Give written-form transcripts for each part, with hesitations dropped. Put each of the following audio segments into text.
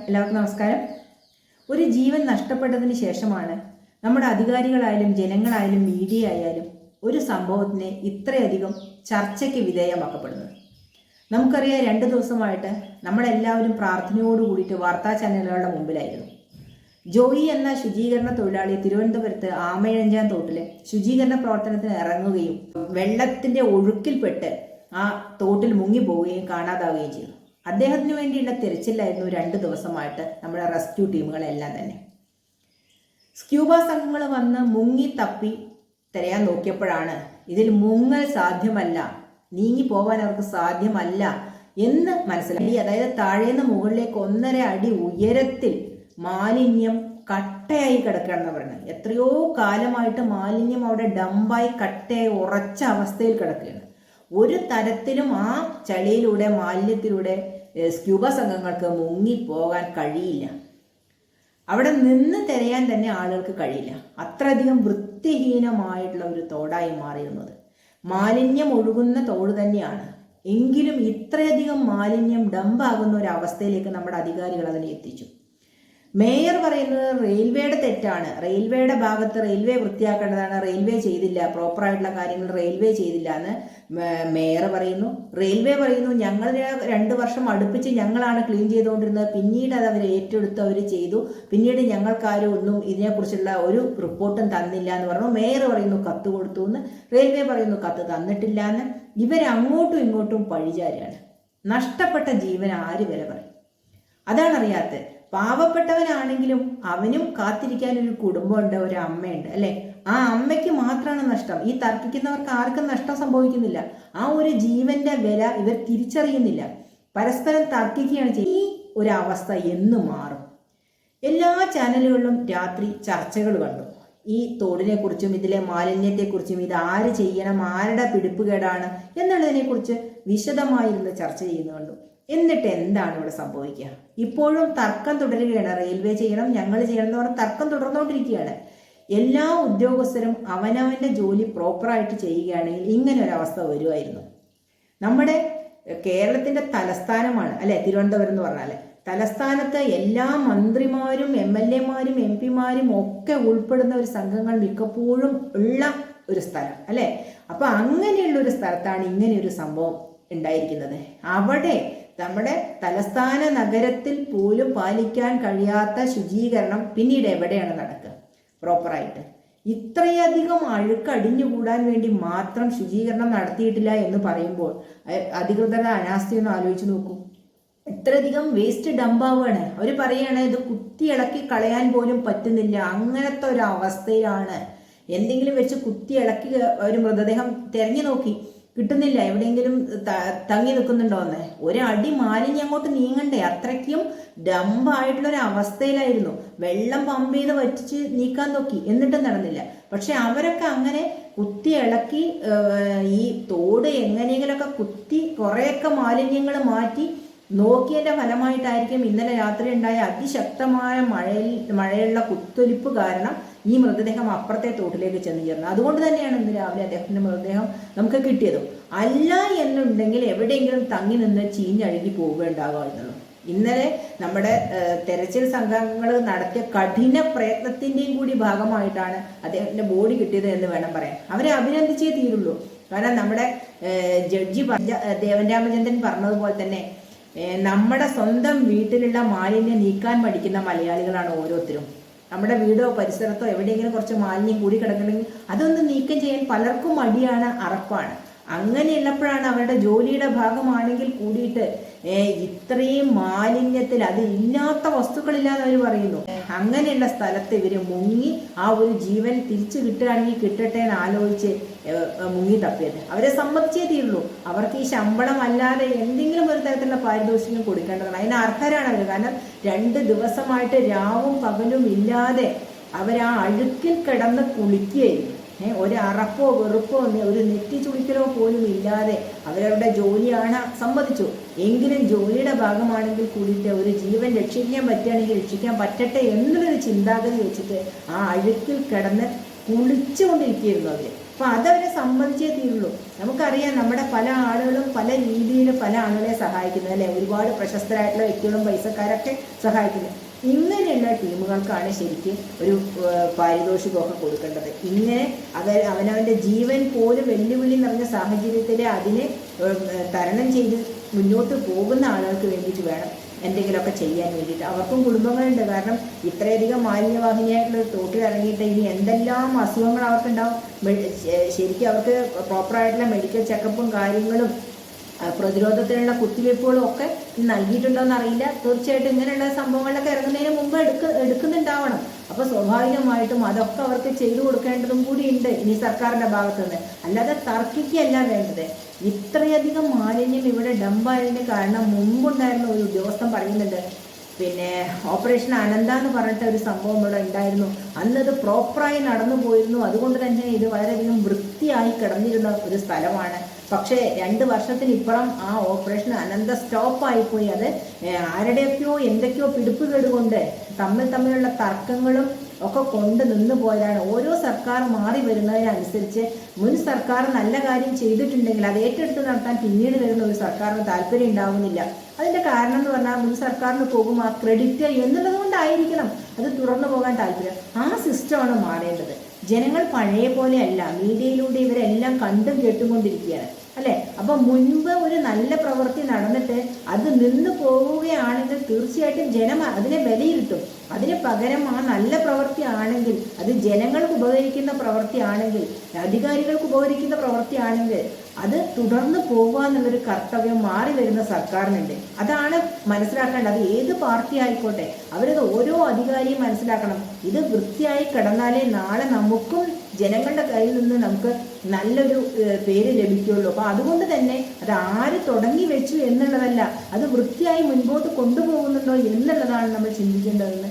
എല്ലാവർക്കും നമസ്കാരം. ഒരു ജീവൻ നഷ്ടപ്പെട്ടതിന് ശേഷമാണ് നമ്മുടെ അധികാരികളായാലും ജനങ്ങളായാലും മീഡിയ ആയാലും ഒരു സംഭവത്തിനെ ഇത്രയധികം ചർച്ചയ്ക്ക് വിധേയമാക്കപ്പെടുന്നത്. നമുക്കറിയാം, 2 ദിവസമായിട്ട് നമ്മളെല്ലാവരും പ്രാർത്ഥനയോട് കൂടിയിട്ട് വാർത്താ ചാനലുകളുടെ മുമ്പിലായിരുന്നു. ജോയി എന്ന ശുചീകരണ തൊഴിലാളി തിരുവനന്തപുരത്ത് ആമയിഴഞ്ചാൻ തോട്ടിലെ ശുചീകരണ പ്രവർത്തനത്തിന് ഇറങ്ങുകയും വെള്ളത്തിന്റെ ഒഴുക്കിൽപ്പെട്ട് ആ തോട്ടിൽ മുങ്ങിപ്പോവുകയും കാണാതാവുകയും ചെയ്തു. അദ്ദേഹത്തിന് വേണ്ടിയുള്ള തിരച്ചിലായിരുന്നു 2 ദിവസമായിട്ട് നമ്മുടെ റെസ്ക്യൂ ടീമുകളെല്ലാം തന്നെ. സ്ക്യൂബ സംഘങ്ങൾ വന്ന് മുങ്ങി തപ്പി തിരയാൻ നോക്കിയപ്പോഴാണ് ഇതിൽ മുങ്ങൽ സാധ്യമല്ല, നീങ്ങി പോകാൻ അവർക്ക് സാധ്യമല്ല എന്ന് മനസ്സിലാക്കി. അതായത് താഴേന്ന് മുകളിലേക്ക് 1.5 അടി ഉയരത്തിൽ മാലിന്യം കട്ടയായി കിടക്കുകയാണെന്ന് പറയുന്നത്. എത്രയോ കാലമായിട്ട് മാലിന്യം അവിടെ ഡംപായി കട്ടയായി ഉറച്ച അവസ്ഥയിൽ കിടക്കുകയാണ്. ഒരു തരത്തിലും ആ ചളിയിലൂടെ മാലിന്യത്തിലൂടെ സ്ക്യൂബ സംഘങ്ങൾക്ക് മുങ്ങിപ്പോകാൻ കഴിയില്ല. അവിടെ നിന്ന് തിരയാൻ തന്നെ ആളുകൾക്ക് കഴിയില്ല. അത്രയധികം വൃത്തിഹീനമായിട്ടുള്ള ഒരു തോടായി മാറിയിരുന്നത്. മാലിന്യം ഒഴുകുന്ന തോട് തന്നെയാണ്. എങ്കിലും ഇത്രയധികം മാലിന്യം ഡംപാകുന്ന ഒരു അവസ്ഥയിലേക്ക് നമ്മുടെ അധികാരികൾ അതിനെ എത്തിച്ചു. മേയർ പറയുന്നത് റെയിൽവേയുടെ തെറ്റാണ്, റെയിൽവേയുടെ ഭാഗത്ത് റെയിൽവേ വൃത്തിയാക്കേണ്ടതാണ്, റെയിൽവേ ചെയ്തില്ല, പ്രോപ്പറായിട്ടുള്ള കാര്യങ്ങൾ റെയിൽവേ ചെയ്തില്ല എന്ന് മേയർ പറയുന്നു. റെയിൽവേ പറയുന്നു ഞങ്ങൾ 2 വർഷം അടുപ്പിച്ച് ഞങ്ങളാണ് ക്ലീൻ ചെയ്തുകൊണ്ടിരുന്നത്, പിന്നീട് അത് അവർ ഏറ്റെടുത്ത് അവർ ചെയ്തു, പിന്നീട് ഞങ്ങൾക്കാരും ഒന്നും ഇതിനെക്കുറിച്ചുള്ള ഒരു റിപ്പോർട്ടും തന്നില്ല എന്ന് പറഞ്ഞു. മേയർ പറയുന്നു കത്ത് കൊടുത്തു എന്ന്, റെയിൽവേ പറയുന്നു കത്ത് തന്നിട്ടില്ല എന്ന്. ഇവരങ്ങോട്ടും ഇങ്ങോട്ടും പഴിചാരിയാണ്. നഷ്ടപ്പെട്ട ജീവൻ ആര് വില പറയും? അതാണ് അറിയാത്തത്. പാവപ്പെട്ടവനാണെങ്കിലും അവനും കാത്തിരിക്കാൻ ഒരു കുടുംബമുണ്ട്, ഒരു അമ്മയുണ്ട്, അല്ലെ? ആ അമ്മയ്ക്ക് മാത്രമാണ് നഷ്ടം. ഈ തർക്കിക്കുന്നവർക്ക് ആർക്കും നഷ്ടം സംഭവിക്കുന്നില്ല. ആ ഒരു ജീവന്റെ വില ഇവർ തിരിച്ചറിയുന്നില്ല. പരസ്പരം തർക്കിക്കുകയാണ് ചെയ്യുന്നത്. ഈ ഒരു അവസ്ഥ എന്ന് മാറും? എല്ലാ ചാനലുകളിലും രാത്രി ചർച്ചകൾ കണ്ടു. ഈ തോടിനെ കുറിച്ചും ഇതിലെ മാലിന്യത്തെക്കുറിച്ചും, ഇത് ആര് ചെയ്യണം, ആരുടെ പിടിപ്പുകേടാണ് എന്നുള്ളതിനെ കുറിച്ച് വിശദമായിരുന്ന് ചർച്ച ചെയ്യുന്നു കണ്ടു. എന്നിട്ട് എന്താണ് ഇവിടെ സംഭവിക്കുക? ഇപ്പോഴും തർക്കം തുടരുകയാണ്. റെയിൽവേ ചെയ്യണം, ഞങ്ങൾ ചെയ്യണം എന്ന് പറഞ്ഞാൽ തർക്കം തുടർന്നുകൊണ്ടിരിക്കുകയാണ്. എല്ലാ ഉദ്യോഗസ്ഥരും അവനവന്റെ ജോലി പ്രോപ്പറായിട്ട് ചെയ്യുകയാണെങ്കിൽ ഇങ്ങനെ ഒരു അവസ്ഥ വരുമായിരുന്നു. നമ്മുടെ കേരളത്തിന്റെ തലസ്ഥാനമാണ് അല്ലെ തിരുവനന്തപുരം എന്ന് പറഞ്ഞാൽ. തലസ്ഥാനത്ത് എല്ലാ മന്ത്രിമാരും MLA-മാരും MP-മാരും ഒക്കെ ഉൾപ്പെടുന്ന ഒരു സംഘങ്ങൾ മിക്കപ്പോഴും ഉള്ള ഒരു സ്ഥലം അല്ലെ. അപ്പൊ അങ്ങനെയുള്ള ഒരു സ്ഥലത്താണ് ഇങ്ങനെ ഒരു സംഭവം ഉണ്ടായിരിക്കുന്നത്. അവിടെ നമ്മുടെ തലസ്ഥാന നഗരത്തിൽ പോലും പാലിക്കാൻ കഴിയാത്ത ശുചീകരണം പിന്നീട് എവിടെയാണ് നടക്കുക പ്രോപ്പറായിട്ട്? ഇത്രയധികം അഴുക്കടിഞ്ഞുകൂടാൻ വേണ്ടി മാത്രം ശുചീകരണം നടത്തിയിട്ടില്ല എന്ന് പറയുമ്പോൾ അധികൃതരുടെ അനാസ്ഥയൊന്ന് ആലോചിച്ച് നോക്കൂ. ഇത്രയധികം വേസ്റ്റ് ഡംപാവാണ്. അവർ പറയുകയാണ് ഇത് കുത്തി ഇളക്കി കളയാൻ പോലും പറ്റുന്നില്ല. അങ്ങനത്തെ ഒരു അവസ്ഥയിലാണ്. എന്തെങ്കിലും വെച്ച് കുത്തി ഇളക്കി ഒരു മൃതദേഹം തെരഞ്ഞു നോക്കി, കിട്ടുന്നില്ല. എവിടെയെങ്കിലും തങ്ങി നിൽക്കുന്നുണ്ടോ എന്ന്. 1 അടി മാലിന്യം അങ്ങോട്ട് നീങ്ങണ്ടേ? അത്രയ്ക്കും ഡംപായിട്ടുള്ള ഒരു അവസ്ഥയിലായിരുന്നു. വെള്ളം പമ്പ് ചെയ്ത് വറ്റിച്ച് നീക്കാൻ നോക്കി, എന്നിട്ടും നടന്നില്ല. പക്ഷെ അവരൊക്കെ അങ്ങനെ കുത്തി ഇളക്കി ഈ തോട് എങ്ങനെയെങ്കിലൊക്കെ കുത്തി കുറേയൊക്കെ മാലിന്യങ്ങൾ മാറ്റി നോക്കിയതിന്റെ ഫലമായിട്ടായിരിക്കും ഇന്നലെ രാത്രി ഉണ്ടായ അതിശക്തമായ മഴയുള്ള കുത്തൊലിപ്പ് കാരണം ഈ മൃതദേഹം അപ്പുറത്തെ തോട്ടിലേക്ക് ചെന്ന് ചേർന്നത്. അതുകൊണ്ട് തന്നെയാണ് ഇന്ന് രാവിലെ അദ്ദേഹത്തിന്റെ മൃതദേഹം നമുക്ക് കിട്ടിയതും. അല്ല എന്നുണ്ടെങ്കിൽ എവിടെയെങ്കിലും തങ്ങി നിന്ന് ചീഞ്ഞഴുകി പോവുകയുണ്ടാകുമായിരുന്നുള്ളൂ. ഇന്നലെ നമ്മുടെ തെരച്ചിൽ സംഘങ്ങൾ നടത്തിയ കഠിന പ്രയത്നത്തിന്റെയും കൂടി ഭാഗമായിട്ടാണ് അദ്ദേഹത്തിന്റെ ബോഡി കിട്ടിയത് എന്ന് വേണം പറയാൻ. അവരെ അഭിനന്ദിച്ചേ തീരുള്ളൂ. കാരണം നമ്മുടെ ജഡ്ജി ദേവൻ രാമചന്ദ്രൻ പറഞ്ഞതുപോലെ തന്നെ നമ്മുടെ സ്വന്തം വീട്ടിലുള്ള മാലിന്യം നീക്കാൻ മടിക്കുന്ന മലയാളികളാണ് ഓരോരുത്തരും. നമ്മുടെ വീടോ പരിസരത്തോ എവിടെയെങ്കിലും കുറച്ച് മാലിന്യം കൂടി കിടക്കണമെങ്കിൽ അതൊന്ന് നീക്കം ചെയ്യാൻ പലർക്കും മടിയാണ്, അറപ്പാണ്. അങ്ങനെയുള്ളപ്പോഴാണ് അവരുടെ ജോലിയുടെ ഭാഗമാണെങ്കിൽ കൂടിയിട്ട് ഇത്രയും മാലിന്യത്തിൽ അത് ഇല്ലാത്ത വസ്തുക്കളില്ലാന്ന് അവർ പറയുന്നു. അങ്ങനെയുള്ള സ്ഥലത്ത് ഇവര് മുങ്ങി ആ ഒരു ജീവൻ തിരിച്ചു കിട്ടുകയാണെങ്കിൽ കിട്ടട്ടെ എന്ന് ആലോചിച്ച് മുങ്ങി തപ്പിയത്. അവരെ സമ്മതിച്ചേ തീരുള്ളൂ. അവർക്ക് ഈ ശമ്പളം അല്ലാതെ എന്തെങ്കിലും ഒരു തരത്തിലുള്ള പാരിതോഷികം കൊടുക്കേണ്ടതാണ്. അതിന് അർഹരാണ് അവർ. കാരണം 2 ദിവസമായിട്ട് രാവും പകലും ഇല്ലാതെ അവരാ അഴുക്കിൽ കിടന്ന് കുളിക്കുകയായിരുന്നു. ഒരു അറപ്പോ വെറുപ്പോ ഒരു നെറ്റി ചുളിക്കലോ പോലും ഇല്ലാതെ അവരവരുടെ ജോലിയാണ്, സമ്മതിച്ചു. എങ്കിലും ജോലിയുടെ ഭാഗമാണെങ്കിൽ കൂടിയിട്ട് ഒരു ജീവൻ രക്ഷിക്കാൻ പറ്റുകയാണെങ്കിൽ രക്ഷിക്കാൻ പറ്റട്ടെ എന്നുള്ളൊരു ചിന്താഗതി വെച്ചിട്ട് ആ അഴുക്കിൽ കിടന്ന് കുളിച്ചുകൊണ്ടിരിക്കുകയായിരുന്നു അവർ. അപ്പോൾ അതവരെ സമ്മതിച്ചേ തീരുള്ളൂ. നമുക്കറിയാം നമ്മുടെ പല ആളുകളും പല രീതിയിൽ പല ആളുകളെ സഹായിക്കുന്നത് അല്ലേ, ഒരുപാട് പ്രശസ്തരായിട്ടുള്ള വ്യക്തികളും പൈസക്കാരൊക്കെ സഹായിക്കുന്നത്. ഇങ്ങനെയുള്ള ടീമുകൾക്കാണ് ശരിക്കും ഒരു പാരിതോഷികമൊക്കെ കൊടുക്കേണ്ടത്. ഇങ്ങനെ അവനവൻ്റെ ജീവൻ പോലും വെല്ലുവിളി നിറഞ്ഞ സാഹചര്യത്തിൽ അതിനെ തരണം ചെയ്ത് മുന്നോട്ട് പോകുന്ന ആളുകൾക്ക് വേണ്ടിയിട്ട് വേണം എന്തെങ്കിലുമൊക്കെ ചെയ്യാൻ വേണ്ടിയിട്ട്. അവർക്കും കുടുംബങ്ങളുണ്ട്. കാരണം ഇത്രയധികം മാലിന്യവാഹിനിയായിട്ടുള്ള തോട്ടിൽ ഇറങ്ങിയിട്ട് ഇനി എന്തെല്ലാം അസുഖങ്ങൾ അവർക്കുണ്ടാവും. ശരിക്കും അവർക്ക് പ്രോപ്പറായിട്ടുള്ള മെഡിക്കൽ ചെക്കപ്പും കാര്യങ്ങളും പ്രതിരോധത്തിനുള്ള കുത്തിവയ്പ്പുകളും ഒക്കെ നൽകിയിട്ടുണ്ടോ എന്നറിയില്ല. തീർച്ചയായിട്ടും ഇങ്ങനെയുള്ള സംഭവങ്ങളിലൊക്കെ ഇറങ്ങുന്നതിന് മുമ്പ് എടുക്കുന്നുണ്ടാവണം. അപ്പോൾ സ്വാഭാവികമായിട്ടും അതൊക്കെ അവർക്ക് ചെയ്തു കൊടുക്കേണ്ടതും കൂടിയുണ്ട് ഇനി സർക്കാരിൻ്റെ ഭാഗത്തു നിന്ന്. അല്ലാതെ തർക്കിക്കുകയല്ല വേണ്ടത്. ഇത്രയധികം മാലിന്യം ഇവിടെ ഡംപായതിന് കാരണം മുമ്പുണ്ടായിരുന്ന ഒരു ഉദ്യോഗസ്ഥൻ പറയുന്നുണ്ട്, പിന്നെ ഓപ്പറേഷൻ അനന്ത എന്ന് പറഞ്ഞിട്ട് ഒരു സംഭവം ഇവിടെ ഉണ്ടായിരുന്നു. അന്നത് പ്രോപ്പറായി നടന്നു പോയിരുന്നു. അതുകൊണ്ട് തന്നെ ഇത് വളരെയധികം വൃത്തിയായി കിടന്നിരുന്ന ഒരു സ്ഥലമാണ്. പക്ഷേ 2 വർഷത്തിനിപ്പുറം ആ ഓപ്പറേഷൻ അനന്ത സ്റ്റോപ്പായിപ്പോയി. അത് ആരുടെയൊക്കെയോ എന്തൊക്കെയോ പിടിപ്പുകേട് കൊണ്ട് തമ്മിലുള്ള തർക്കങ്ങളും ഒക്കെ കൊണ്ട് നിന്ന് പോയതാണ്. ഓരോ സർക്കാർ മാറി വരുന്നതിനനുസരിച്ച് മുൻ സർക്കാർ നല്ല കാര്യം ചെയ്തിട്ടുണ്ടെങ്കിൽ അത് ഏറ്റെടുത്ത് നടത്താൻ പിന്നീട് വരുന്ന ഒരു സർക്കാരിന് താല്പര്യം ഉണ്ടാവുന്നില്ല. അതിൻ്റെ കാരണം എന്ന് പറഞ്ഞാൽ മുൻ സർക്കാരിന് പോകും ആ ക്രെഡിറ്റ് എന്നുള്ളത് കൊണ്ടായിരിക്കണം അത് തുടർന്നു പോകാൻ താല്പര്യം. ആ സിസ്റ്റമാണ് മാറേണ്ടത്. ജനങ്ങൾ പഴയ പോലെയല്ല. മീഡിയയിലൂടെ ഇവരെല്ലാം കണ്ടും കേട്ടുകൊണ്ടിരിക്കുകയാണ് അല്ലേ. അപ്പം മുൻപ് ഒരു നല്ല പ്രവൃത്തി നടന്നിട്ട് അത് നിന്ന് പോവുകയാണെങ്കിൽ തീർച്ചയായിട്ടും ജനം അതിനെ വിലയിരുത്തും. അതിന് പകരം ആ നല്ല പ്രവൃത്തി ആണെങ്കിൽ, അത് ജനങ്ങൾക്ക് ഉപകരിക്കുന്ന പ്രവൃത്തിയാണെങ്കിൽ, അധികാരികൾക്ക് ഉപകരിക്കുന്ന പ്രവൃത്തിയാണെങ്കിൽ അത് തുടർന്ന് പോകുക എന്നുള്ളൊരു കർത്തവ്യം മാറി വരുന്ന സർക്കാരിനുണ്ട്. അതാണ് മനസ്സിലാക്കേണ്ടത്. അത് ഏത് പാർട്ടി ആയിക്കോട്ടെ അവരത് ഓരോ അധികാരിയും മനസ്സിലാക്കണം. ഇത് വൃത്തിയായി കിടന്നാലേ നാളെ നമുക്കും ജനങ്ങളുടെ കയ്യിൽ നിന്ന് നമുക്ക് നല്ലൊരു പേര് ലഭിക്കുകയുള്ളൂ. അപ്പോൾ അതുകൊണ്ട് തന്നെ അത് ആര് തുടങ്ങി വെച്ചു എന്നുള്ളതല്ല, അത് വൃത്തിയായി മുൻപോട്ട് കൊണ്ടുപോകുന്നുണ്ടോ എന്നുള്ളതാണ് നമ്മൾ ചിന്തിക്കേണ്ടതെന്ന്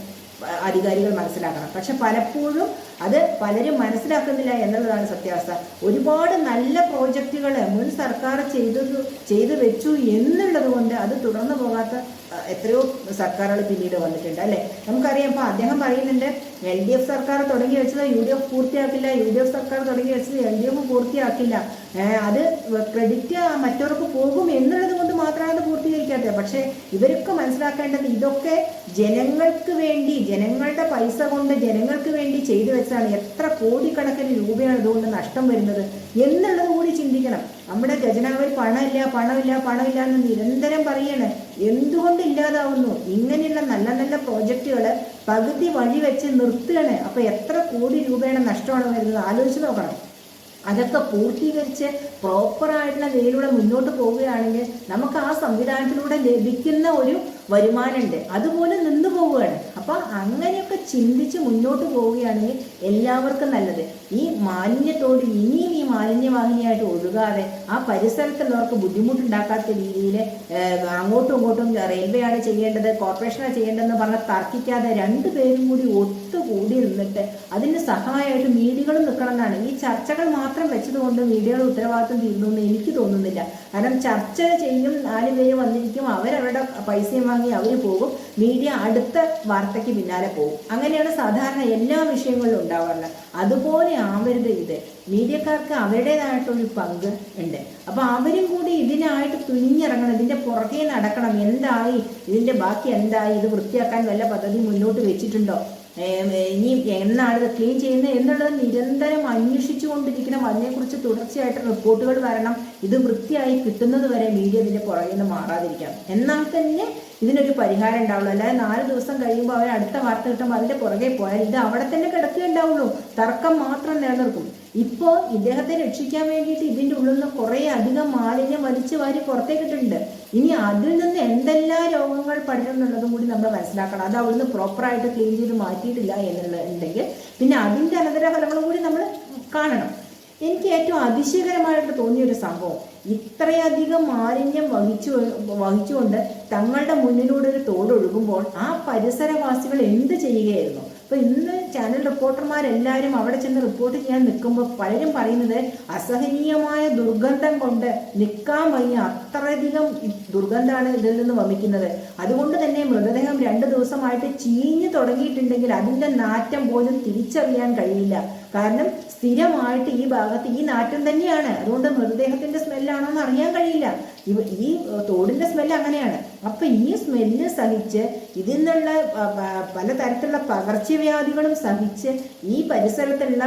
അധികാരികൾ മനസ്സിലാക്കണം. പക്ഷെ പലപ്പോഴും അത് പലരും മനസ്സിലാക്കുന്നില്ല എന്നുള്ളതാണ് സത്യാവസ്ഥ. ഒരുപാട് നല്ല പ്രോജക്റ്റുകൾ മുൻ സർക്കാർ ചെയ്തു വെച്ചു എന്നുള്ളത് കൊണ്ട് അത് തുടർന്നു പോകാത്ത എത്രയോ സർക്കാരുകൾ പിന്നീട് വന്നിട്ടുണ്ട് അല്ലേ. നമുക്കറിയാം. അപ്പോൾ അദ്ദേഹം പറയുന്നുണ്ട് LDF സർക്കാർ തുടങ്ങി വെച്ചത് UDF പൂർത്തിയാക്കില്ല, UDF സർക്കാർ തുടങ്ങി വെച്ചത് LDF പൂർത്തിയാക്കില്ല. അത് ക്രെഡിറ്റ് മറ്റവർക്ക് പോകും എന്നുള്ളത് കൊണ്ട് മാത്രമാണ് അത് പൂർത്തീകരിക്കാത്തത്. പക്ഷേ ഇവരൊക്കെ മനസ്സിലാക്കേണ്ടത് ഇതൊക്കെ ജനങ്ങൾക്ക് വേണ്ടി, ജനങ്ങളുടെ പൈസ കൊണ്ട് ജനങ്ങൾക്ക് വേണ്ടി ചെയ്തു വെച്ചാണ്. എത്ര കോടിക്കണക്കിന് രൂപയാണ് ഇതുകൊണ്ട് നഷ്ടം വരുന്നത് എന്നുള്ളത് കൂടി ചിന്തിക്കണം. നമ്മുടെ ഖജനാവിൽ പണമില്ല എന്ന് നിരന്തരം പറയാണ്. എന്തുകൊണ്ട് ഇല്ലാതാവുന്നു? ഇങ്ങനെയുള്ള നല്ല നല്ല പ്രോജക്റ്റുകൾ പകുതി വഴി വെച്ച് നിർത്തുകയാണ്. അപ്പോൾ എത്ര കോടി രൂപയുടെ നഷ്ടമാണ് വരുന്നത് ആലോചിച്ച് നോക്കണം. അതൊക്കെ പൂർത്തീകരിച്ച് പ്രോപ്പറായിട്ടുള്ള വേയിലൂടെ മുന്നോട്ട് പോവുകയാണെങ്കിൽ നമുക്ക് ആ സംവിധാനത്തിലൂടെ ലഭിക്കുന്ന ഒരു വരുമാനമുണ്ട്, അതുപോലെ നിന്ന് പോവുകയാണ്. അപ്പം അങ്ങനെയൊക്കെ ചിന്തിച്ച് മുന്നോട്ട് പോവുകയാണെങ്കിൽ എല്ലാവർക്കും നല്ലത്. ഈ മാലിന്യത്തോട് ഇനിയും ഈ മാലിന്യവാഹിനിയായിട്ട് ഒഴുകാതെ ആ പരിസരത്തുള്ളവർക്ക് ബുദ്ധിമുട്ടുണ്ടാക്കാത്ത രീതിയിൽ അങ്ങോട്ടും ഇങ്ങോട്ടും റെയിൽവേയാണ് ചെയ്യേണ്ടത്, കോർപ്പറേഷനാണ് ചെയ്യേണ്ടതെന്ന് പറഞ്ഞാൽ തർക്കിക്കാതെ 2 പേരും കൂടി ഒത്തുകൂടി നിന്നിട്ട് അതിന് സഹായമായിട്ട് മീഡിയകളും നിൽക്കണം എന്നാണ്. ഈ ചർച്ചകൾ മാത്രം വെച്ചതുകൊണ്ട് മീഡിയയുടെ ഉത്തരവാദിത്വം തീരുന്നു എനിക്ക് തോന്നുന്നില്ല. കാരണം ചർച്ച ചെയ്യും, 4 പേര് വന്നിരിക്കും, അവരവരുടെ പൈസയും വാങ്ങി അവർ പോകും, മീഡിയ അടുത്ത വാർത്തയ്ക്ക് പിന്നാലെ പോകും. അങ്ങനെയാണ് സാധാരണ എല്ലാ വിഷയങ്ങളിലും ഉണ്ടാവാറുള്ളത്. അതുപോലെ ആവരുത് ഇത്. മീഡിയക്കാർക്ക് അവരുടേതായിട്ടൊരു പങ്ക് ഉണ്ട്. അപ്പോൾ അവരും കൂടി ഇതിനായിട്ട് തുനിഞ്ഞിറങ്ങണം, ഇതിൻ്റെ പുറകെ നടക്കണം. എന്തായി, ഇതിൻ്റെ ബാക്കി എന്തായി, ഇത് വൃത്തിയാക്കാൻ വല്ല പദ്ധതി മുന്നോട്ട് വെച്ചിട്ടുണ്ടോ, ഇനി എന്നാണ് ഇത് ക്ലീൻ ചെയ്യുന്നത് എന്നുള്ളത് നിരന്തരം അന്വേഷിച്ചു കൊണ്ടിരിക്കണം. അതിനെക്കുറിച്ച് തുടർച്ചയായിട്ട് റിപ്പോർട്ടുകൾ വരണം. ഇത് വൃത്തിയായി കിട്ടുന്നത് വരെ മീഡിയ ഇതിൻ്റെ പുറകിൽ നിന്ന് മാറാതിരിക്കണം. എന്നാൽ തന്നെ ഇതിനൊരു പരിഹാരം ഉണ്ടാവുള്ളൂ. അല്ലാതെ 4 ദിവസം കഴിയുമ്പോൾ അവർ അടുത്ത വാർത്ത കിട്ടുമ്പോൾ അതിൻ്റെ പുറകെ പോയാൽ ഇത് അവിടെ തന്നെ കിടക്കുകയുണ്ടാവുള്ളൂ. തർക്കം മാത്രം നിലനിൽക്കും. ഇപ്പോൾ ഇദ്ദേഹത്തെ രക്ഷിക്കാൻ വേണ്ടിയിട്ട് ഇതിൻ്റെ ഉള്ളിൽ നിന്ന് കുറേ അധികം മാലിന്യം വലിച്ചു വാരി പുറത്തേക്കിട്ടുണ്ട്. ഇനി അതിൽ നിന്ന് എന്തെല്ലാം രോഗങ്ങൾ പടരുന്നുള്ളതും കൂടി നമ്മൾ മനസ്സിലാക്കണം. അത് അവിടുന്ന് പ്രോപ്പറായിട്ട് ക്ലീൻ ചെയ്ത് മാറ്റിയിട്ടില്ല എന്നുണ്ടെങ്കിൽ പിന്നെ അതിൻ്റെ അനന്തരഫലങ്ങളും കൂടി നമ്മൾ കാണണം. എനിക്ക് ഏറ്റവും അതിശയകരമായിട്ട് തോന്നിയൊരു സംഭവം, ഇത്രയധികം മാലിന്യം വഹിച്ചുകൊണ്ട് തങ്ങളുടെ മുന്നിലൂടെ ഒരു തോടൊഴുകുമ്പോൾ ആ പരിസരവാസികൾ എന്ത് ചെയ്യുകയായിരുന്നു? അപ്പോൾ ഇന്ന് ചാനൽ റിപ്പോർട്ടർമാരെല്ലാവരും അവിടെ ചെന്ന് റിപ്പോർട്ട് ചെയ്യാൻ നിൽക്കുമ്പോൾ പലരും പറയുന്നത് അസഹനീയമായ ദുർഗന്ധം കൊണ്ട് നിൽക്കാൻ വയ്യ, അത്രയധികം ദുർഗന്ധമാണ് ഇതിൽ നിന്ന് വമിക്കുന്നത്. അതുകൊണ്ട് തന്നെ മൃതദേഹം 2 ദിവസമായിട്ട് ചീഞ്ഞു തുടങ്ങിയിട്ടുണ്ടെങ്കിൽ അതിൻ്റെ നാറ്റം പോലും തിരിച്ചറിയാൻ കഴിയില്ല. കാരണം സ്ഥിരമായിട്ട് ഈ ഭാഗത്ത് ഈ നാറ്റം തന്നെയാണ്. അതുകൊണ്ട് മൃതദേഹത്തിന്റെ സ്മെല്ലാണോ എന്ന് അറിയാൻ കഴിയില്ല. ഈ തോടിന്റെ സ്മെല്ല് അങ്ങനെയാണ്. അപ്പൊ ഈ സ്മെല്ല് സഹിച്ച് ഇതിൽ നിന്നുള്ള പലതരത്തിലുള്ള പകർച്ചവ്യാധികളും സഹിച്ച് ഈ പരിസരത്തുള്ള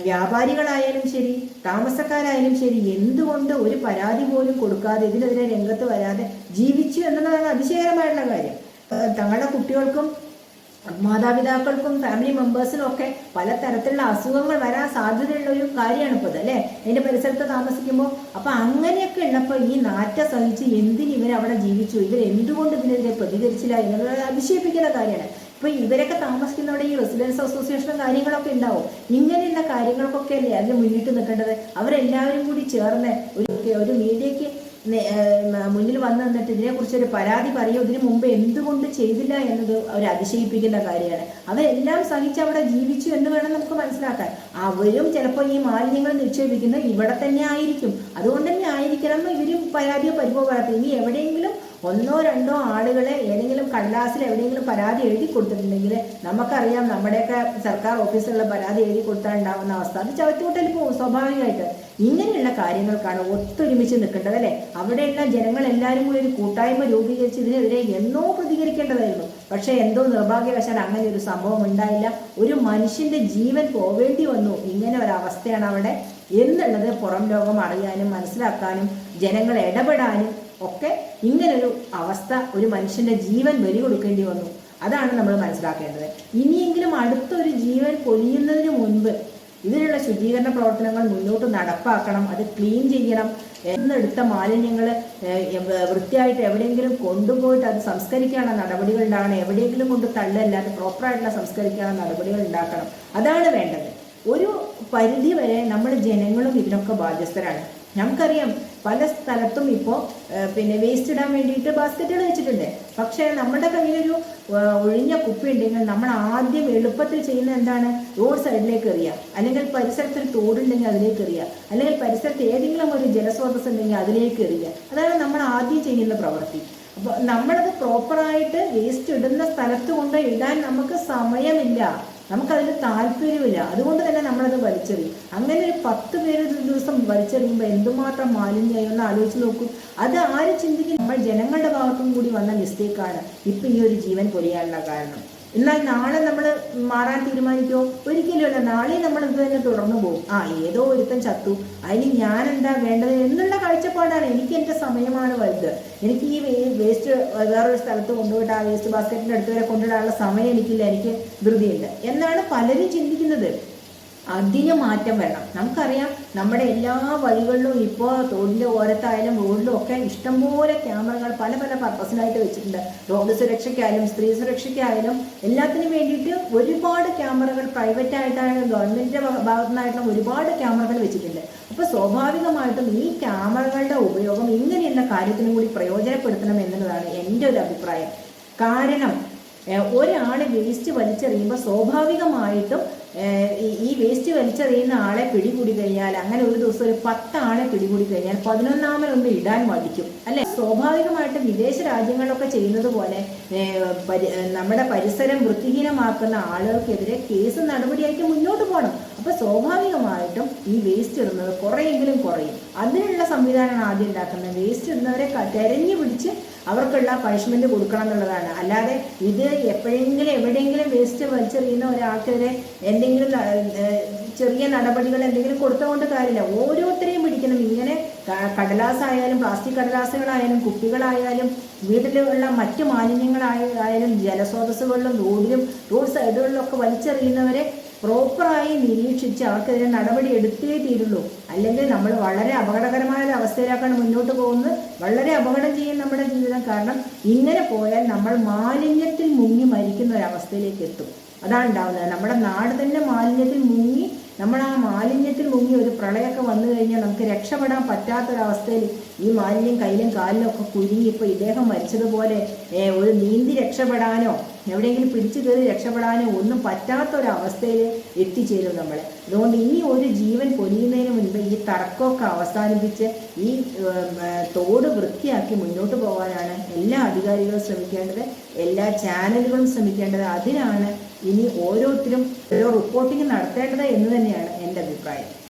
വ്യാപാരികളായാലും ശരി, താമസക്കാരായാലും ശരി, എന്തുകൊണ്ട് ഒരു പരാതി പോലും കൊടുക്കാതെ ഇതിനെതിരെ രംഗത്ത് വരാതെ ജീവിച്ചു എന്നുള്ളതാണ് അതിശയകരമായിട്ടുള്ള കാര്യം. തങ്ങളുടെ കുട്ടികൾക്കും മാതാപിതാക്കൾക്കും ഫാമിലി മെമ്പേഴ്സിനും ഒക്കെ പലതരത്തിലുള്ള അസുഖങ്ങൾ വരാൻ സാധ്യതയുള്ള ഒരു കാര്യമാണ് ഇപ്പോൾ ഇത്, അല്ലേ? അതിന്റെ പരിസരത്ത് താമസിക്കുമ്പോൾ. അപ്പൊ അങ്ങനെയൊക്കെ ഉള്ളപ്പോൾ ഈ നാറ്റ സഹിച്ച് എന്തിന് ഇവരവിടെ ജീവിച്ചു, ഇവർ എന്തുകൊണ്ട് ഇതിനെതിരെ പ്രതികരിച്ചില്ല എന്നുള്ളത് അതിശയിപ്പിക്കുന്ന കാര്യമാണ്. ഇപ്പൊ ഇവരൊക്കെ താമസിക്കുന്നവിടെ ഈ റെസിഡൻസ് അസോസിയേഷനും കാര്യങ്ങളൊക്കെ ഉണ്ടാവും. ഇങ്ങനെയുള്ള കാര്യങ്ങൾക്കൊക്കെ അല്ലേ അതിന് മുന്നിട്ട് നിൽക്കേണ്ടത്? അവരെല്ലാവരും കൂടി ചേർന്ന് ഒരു മീഡിയക്ക് മുന്നിൽ വന്നു നിന്നിട്ട് ഇതിനെക്കുറിച്ചൊരു പരാതി പറയുമോ, ഇതിനു മുമ്പ് എന്തുകൊണ്ട് ചെയ്തില്ല എന്നത് അവർ അതിശയിപ്പിക്കുന്ന കാര്യമാണ്. അതെല്ലാം സഹിച്ച് അവിടെ ജീവിച്ചു എന്ന് വേണം നമുക്ക് മനസ്സിലാക്കാൻ. അവരും ചിലപ്പോൾ ഈ മാലിന്യങ്ങൾ നിക്ഷേപിക്കുന്നത് ഇവിടെ തന്നെ ആയിരിക്കും. അതുകൊണ്ട് തന്നെ ആയിരിക്കണം ഇവരും പരാതിയോ പരിഭവം പറയാത്തത്. ഇനി എവിടെയെങ്കിലും ഒന്നോ രണ്ടോ ആളുകളെ ഏതെങ്കിലും കടലാസിൽ എവിടെയെങ്കിലും പരാതി എഴുതി കൊടുത്തിട്ടുണ്ടെങ്കിൽ നമുക്കറിയാം, നമ്മുടെയൊക്കെ സർക്കാർ ഓഫീസുകളിൽ പരാതി എഴുതി കൊടുത്താൽ ഉണ്ടാകുന്ന അവസ്ഥ അത് ചവറ്റുകൂട്ടൽ പോകും സ്വാഭാവികമായിട്ട്. ഇങ്ങനെയുള്ള കാര്യങ്ങൾക്കാണ് ഒത്തൊരുമിച്ച് നിൽക്കേണ്ടത്, അല്ലേ? അവിടെയുള്ള ജനങ്ങൾ എല്ലാവരും കൂടി ഒരു കൂട്ടായ്മ രൂപീകരിച്ച് ഇതിനെതിരെ എന്നോ പ്രതികരിക്കേണ്ടതായിരുന്നു. പക്ഷെ എന്തോ നിർഭാഗ്യവശാൽ അങ്ങനെ ഒരു സംഭവം ഉണ്ടായില്ല. ഒരു മനുഷ്യന്റെ ജീവൻ പോവേണ്ടി വന്നു. ഇങ്ങനെ ഒരവസ്ഥയാണ് അവിടെ എന്നുള്ളത് പുറം ലോകം അറിയാനും മനസ്സിലാക്കാനും ജനങ്ങൾ ഇടപെടാനും ഒക്കെ ഇങ്ങനൊരു അവസ്ഥ, ഒരു മനുഷ്യന്റെ ജീവൻ ബലി കൊടുക്കേണ്ടി വന്നു. അതാണ് നമ്മൾ മനസ്സിലാക്കേണ്ടത്. ഇനിയെങ്കിലും അടുത്തൊരു ജീവൻ പൊലിയുന്നതിന് മുൻപ് ഇതിനുള്ള ശുചീകരണ പ്രവർത്തനങ്ങൾ മുന്നോട്ട് നടപ്പാക്കണം. അത് ക്ലീൻ ചെയ്യണം. എന്നെടുത്ത മാലിന്യങ്ങൾ വൃത്തിയായിട്ട് എവിടെയെങ്കിലും കൊണ്ടുപോയിട്ട് അത് സംസ്കരിക്കാനുള്ള നടപടികൾ ഉണ്ടാകണം. എവിടെയെങ്കിലും കൊണ്ട് തള്ളല്ലാതെ പ്രോപ്പറായിട്ടുള്ള സംസ്കരിക്കാനുള്ള നടപടികൾ ഉണ്ടാക്കണം. അതാണ് വേണ്ടത്. ഒരു പരിധി വരെ നമ്മൾ ജനങ്ങളും ഇതിനൊക്കെ ബാധ്യസ്ഥരാണ്. നമുക്കറിയാം പല സ്ഥലത്തും ഇപ്പോൾ വേസ്റ്റ് ഇടാൻ വേണ്ടിയിട്ട് ബാസ്ക്കറ്റുകൾ വെച്ചിട്ടുണ്ട്. പക്ഷേ നമ്മുടെ കയ്യിലൊരു ഒഴിഞ്ഞ കുപ്പി ഉണ്ടെങ്കിൽ നമ്മൾ ആദ്യം എളുപ്പത്തിൽ ചെയ്യുന്ന എന്താണ്? റോഡ് സൈഡിലേക്ക് എറിയുക, അല്ലെങ്കിൽ പരിസരത്തൊരു തോടുണ്ടെങ്കിൽ അതിലേക്ക് എറിയുക, അല്ലെങ്കിൽ പരിസരത്ത് ഏതെങ്കിലും ഒരു ജലസ്രോതസ് ഉണ്ടെങ്കിൽ അതിലേക്ക് എറിയുക. അതാണ് നമ്മൾ ആദ്യം ചെയ്യുന്ന പ്രവൃത്തി. അപ്പോൾ നമ്മളത് പ്രോപ്പറായിട്ട് വേസ്റ്റ് ഇടുന്ന സ്ഥലത്ത് കൊണ്ട് ഇടാൻ നമുക്ക് സമയമില്ല, നമുക്കതിൽ താല്പര്യമില്ല. അതുകൊണ്ട് തന്നെ നമ്മളത് വലിച്ചെറിയും. അങ്ങനെ ഒരു 10 പേര് ദിവസം വലിച്ചെറിയുമ്പോൾ എന്തുമാത്രം മാലിന്യമായി ഒന്ന് ആലോചിച്ച് നോക്കൂ. അത് ആര് ചിന്തിക്കും? നമ്മൾ ജനങ്ങളുടെ ഭാഗത്തും കൂടി വന്ന മിസ്റ്റേക്കാണ് ഇപ്പം ഈ ഒരു ജീവൻ പൊലിയാനുള്ള കാരണം. എന്നാൽ നാളെ നമ്മൾ മാറാൻ തീരുമാനിക്കുമോ? ഒരിക്കലുമല്ല. നാളെ നമ്മൾ ഇത് തന്നെ തുടർന്നു പോകും. ഏതോ ഒരുത്തൻ ചത്തു, അതിന് ഞാൻ എന്താ വേണ്ടത് എന്നുള്ള കാഴ്ചപ്പാടാണ്. എനിക്ക് എൻ്റെ സമയമാണ് വലുത്. എനിക്ക് ഈ വേസ്റ്റ് വേറൊരു സ്ഥലത്ത് കൊണ്ടുപോയിട്ട് ആ വേസ്റ്റ് ബാസ്ക്കറ്റിൻ്റെ അടുത്ത് വരെ കൊണ്ടുവിടാനുള്ള സമയം എനിക്കില്ല, എനിക്ക് ധൃതിയുണ്ട് എന്നാണ് പലരും ചിന്തിക്കുന്നത്. അതിന് മാറ്റം വരണം. നമുക്കറിയാം നമ്മുടെ എല്ലാ വഴികളിലും ഇപ്പോൾ തോടിൻ്റെ ഓരത്തായാലും റോഡിലും ഒക്കെ ഇഷ്ടംപോലെ ക്യാമറകൾ പല പല പർപ്പസിനായിട്ട് വെച്ചിട്ടുണ്ട്. റോഡ് സുരക്ഷയ്ക്കായാലും സ്ത്രീ സുരക്ഷയ്ക്കായാലും എല്ലാത്തിനും വേണ്ടിയിട്ട് ഒരുപാട് ക്യാമറകൾ പ്രൈവറ്റ് ആയിട്ടായാലും ഗവൺമെൻറ്റിൻ്റെ ഭാഗത്തു നിന്നായിട്ടുള്ള ഒരുപാട് ക്യാമറകൾ വെച്ചിട്ടുണ്ട്. അപ്പോൾ സ്വാഭാവികമായിട്ടും ഈ ക്യാമറകളുടെ ഉപയോഗം ഇങ്ങനെയുള്ള കാര്യത്തിനും കൂടി പ്രയോജനപ്പെടുത്തണം എന്നുള്ളതാണ് എൻ്റെ ഒരു അഭിപ്രായം. കാരണം ഒരാൾ വേസ്റ്റ് വലിച്ചെറിയുമ്പോൾ സ്വാഭാവികമായിട്ടും ഈ വേസ്റ്റ് വലിച്ചെറിയുന്ന ആളെ പിടികൂടി കഴിഞ്ഞാൽ, അങ്ങനെ ഒരു ദിവസം ഒരു 10 ആളെ പിടികൂടി കഴിഞ്ഞാൽ 11ാമതൊന്ന് ഇടാൻ മടിക്കും, അല്ലെ? സ്വാഭാവികമായിട്ടും വിദേശ രാജ്യങ്ങളിലൊക്കെ ചെയ്യുന്നത് പോലെ നമ്മുടെ പരിസരം വൃത്തിഹീനമാക്കുന്ന ആളുകൾക്കെതിരെ കേസ് നടപടിയായിട്ട് മുന്നോട്ട് പോകണം. അപ്പോൾ സ്വാഭാവികമായിട്ടും ഈ വേസ്റ്റ് ഇടുന്നത് കുറെയെങ്കിലും കുറയും. അതിനുള്ള സംവിധാനമാണ് ആദ്യം ഉണ്ടാക്കുന്നത്. വേസ്റ്റ് ഇടുന്നവരെ തെരഞ്ഞു പിടിച്ച് അവർക്കുള്ള പണിഷ്മെന്റ് കൊടുക്കണം എന്നുള്ളതാണ്. അല്ലാതെ ഇത് എപ്പോഴെങ്കിലും എവിടെയെങ്കിലും വേസ്റ്റ് വലിച്ചെറിയുന്ന ഒരാൾക്കെതിരെ എന്തെങ്കിലും ചെറിയ നടപടികൾ എന്തെങ്കിലും കൊടുത്തുകൊണ്ട് കാര്യമില്ല. ഓരോരുത്തരെയും പിടിക്കണം. ഇങ്ങനെ കടലാസായാലും പ്ലാസ്റ്റിക് കടലാസുകളായാലും കുപ്പികളായാലും വീട്ടിലുള്ള മറ്റു മാലിന്യങ്ങളായാലും ജലസ്രോതസ്സുകളിലും റോഡ് സൈഡുകളിലൊക്കെ വലിച്ചെറിയുന്നവരെ പ്രോപ്പറായി നിരീക്ഷിച്ച് അവർക്കെതിരെ നടപടി എടുത്തേ തീരുള്ളൂ. അല്ലെങ്കിൽ നമ്മൾ വളരെ അപകടകരമായ ഒരു അവസ്ഥയിലേക്കാണ് മുന്നോട്ട് പോകുന്നത്. വളരെ അപകടം ചെയ്യും നമ്മുടെ ജീവിതം. കാരണം ഇങ്ങനെ പോയാൽ നമ്മൾ മാലിന്യത്തിൽ മുങ്ങി മരിക്കുന്ന ഒരവസ്ഥയിലേക്ക് എത്തും. അതാണ് ഉണ്ടാവുന്നത്. നമ്മുടെ നാട് തന്നെ മാലിന്യത്തിൽ മുങ്ങി, നമ്മൾ ആ മാലിന്യത്തിൽ മുങ്ങി ഒരു പ്രളയമൊക്കെ വന്നു കഴിഞ്ഞാൽ നമുക്ക് രക്ഷപ്പെടാൻ പറ്റാത്തൊരവസ്ഥയിൽ ഈ മാലിന്യം കയ്യിലും കാലിലും ഒക്കെ കുരുങ്ങി ഇപ്പോൾ ഇദ്ദേഹം മരിച്ചതുപോലെ ഒരു നീന്തി രക്ഷപ്പെടാനോ എവിടെയെങ്കിലും പിടിച്ചു കയറി രക്ഷപ്പെടാനോ ഒന്നും പറ്റാത്തൊരവസ്ഥയിൽ എത്തിച്ചേരും നമ്മൾ. അതുകൊണ്ട് ഇനി ഒരു ജീവൻ പൊലിയുന്നതിന് മുൻപ് ഈ തർക്കമൊക്കെ അവസാനിപ്പിച്ച് ഈ തോട് വൃത്തിയാക്കി മുന്നോട്ട് പോകാനാണ് എല്ലാ അധികാരികളും ശ്രമിക്കേണ്ടത്, എല്ലാ ചാനലുകളും ശ്രമിക്കേണ്ടത്. അതിനാണ് ഇനി ഓരോരുത്തരും ഓരോ റിപ്പോർട്ടിങ് നടത്തേണ്ടത് എന്ന് തന്നെയാണ് എൻ്റെ അഭിപ്രായം.